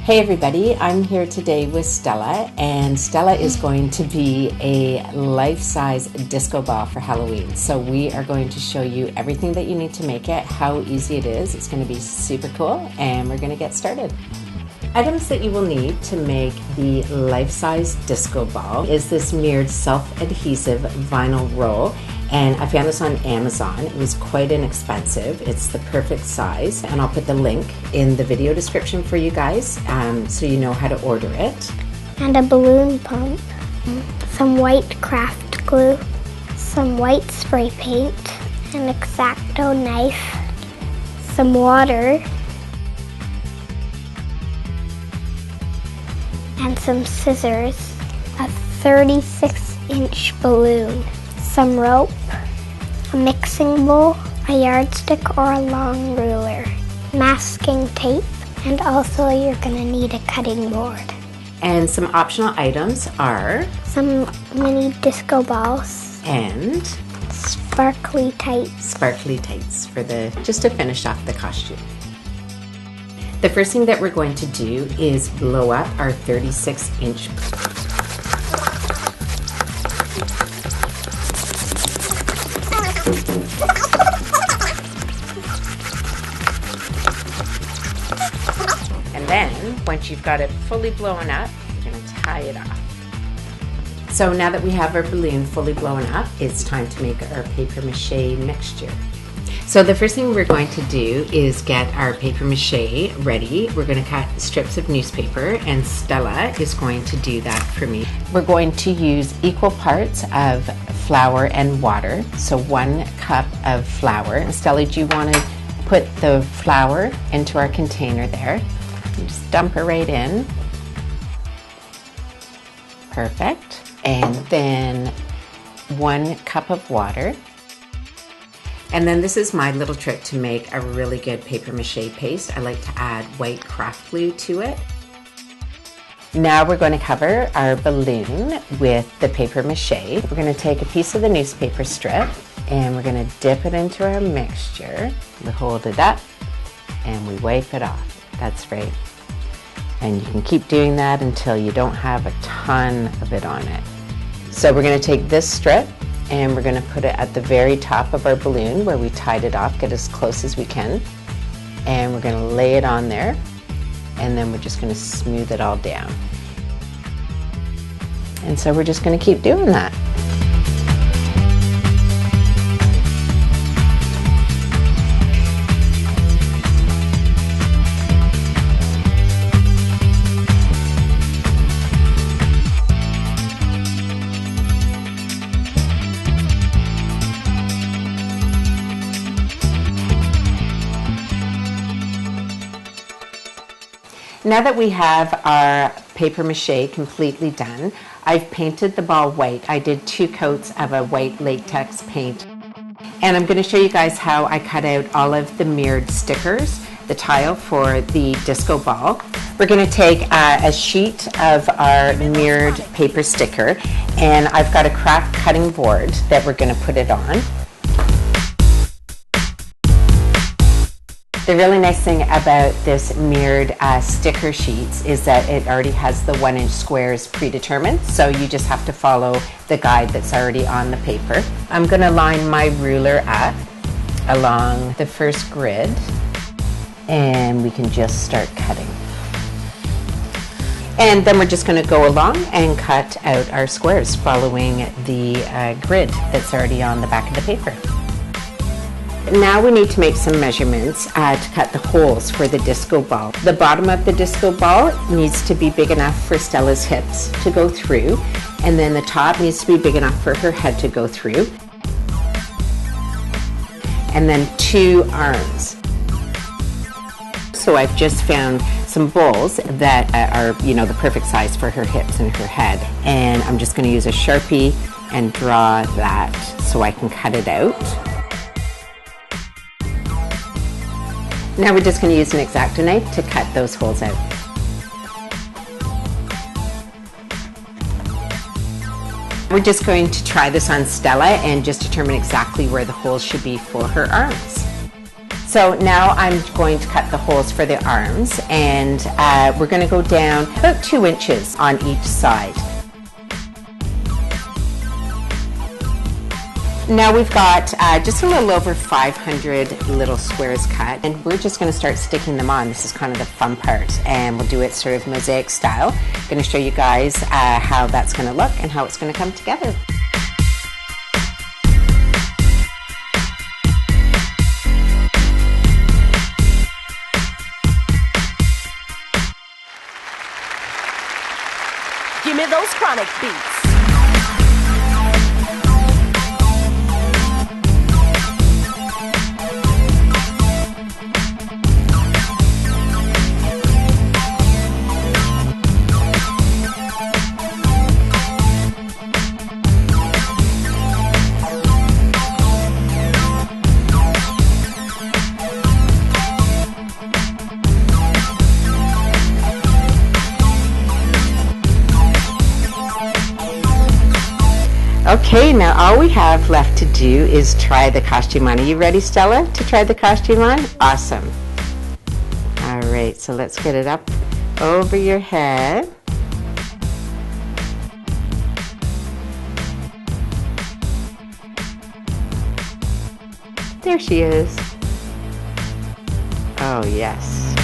Hey everybody, I'm here today with Stella, and Stella is going to be a life-size disco ball for Halloween. So we are going to show you everything that you need to make it, how easy it is. It's going to be super cool, and we're going to get started. Items that you will need to make the life-size disco ball is this mirrored self-adhesive vinyl roll. And I found this on Amazon. It was quite inexpensive. It's the perfect size, and I'll put the link in the video description for you guys so you know how to order it. And a balloon pump, some white craft glue, some white spray paint, an X-Acto knife, some water, and some scissors, a 36-inch balloon, some rope, a mixing bowl, a yardstick or a long ruler, masking tape, and also you're going to need a cutting board. And some optional items are some mini disco balls and sparkly tights. Sparkly tights for just to finish off the costume. The first thing that we're going to do is blow up our 36-inch and then once you've got it fully blown up, you're going to tie it off. So now that we have our balloon fully blown up, it's time to make our paper mache mixture. So the first thing we're going to do is get our paper mache ready. We're going to cut strips of newspaper, and Stella is going to do that for me. We're going to use equal parts of flour and water. So 1 cup of flour. And Stella, do you want to put the flour into our container there? You just dump her right in. Perfect. And then 1 cup of water. And then this is my little trick to make a really good paper mache paste. I like to add white craft glue to it. Now we're going to cover our balloon with the paper mache. We're going to take a piece of the newspaper strip and we're going to dip it into our mixture. We hold it up and we wipe it off. That's right. And you can keep doing that until you don't have a ton of it on it. So we're going to take this strip and we're going to put it at the very top of our balloon where we tied it off, get as close as we can. And we're going to lay it on there, and then we're just going to smooth it all down. And so we're just going to keep doing that. Now that we have our paper mache completely done, I've painted the ball white. I did 2 coats of a white latex paint. And I'm going to show you guys how I cut out all of the mirrored stickers, the tile for the disco ball. We're going to take a sheet of our mirrored paper sticker, and I've got a craft cutting board that we're going to put it on. The really nice thing about this mirrored sticker sheets is that it already has the 1-inch squares predetermined, so you just have to follow the guide that's already on the paper. I'm going to line my ruler up along the first grid, and we can just start cutting. And then we're just going to go along and cut out our squares following the grid that's already on the back of the paper. Now we need to make some measurements to cut the holes for the disco ball. The bottom of the disco ball needs to be big enough for Stella's hips to go through, and then the top needs to be big enough for her head to go through. And then 2 arms. So I've just found some bowls that are, the perfect size for her hips and her head. And I'm just going to use a Sharpie and draw that so I can cut it out. Now we're just going to use an X-Acto knife to cut those holes out. We're just going to try this on Stella and just determine exactly where the holes should be for her arms. So now I'm going to cut the holes for the arms, and we're going to go down about 2 inches on each side. Now we've got just a little over 500 little squares cut, and we're just going to start sticking them on. This is kind of the fun part, and we'll do it sort of mosaic style. I'm going to show you guys how that's going to look and how it's going to come together. Give me those chronic beats. Okay, now all we have left to do is try the costume on. Are you ready, Stella, to try the costume on? Awesome. All right, so let's get it up over your head. There she is. Oh, yes.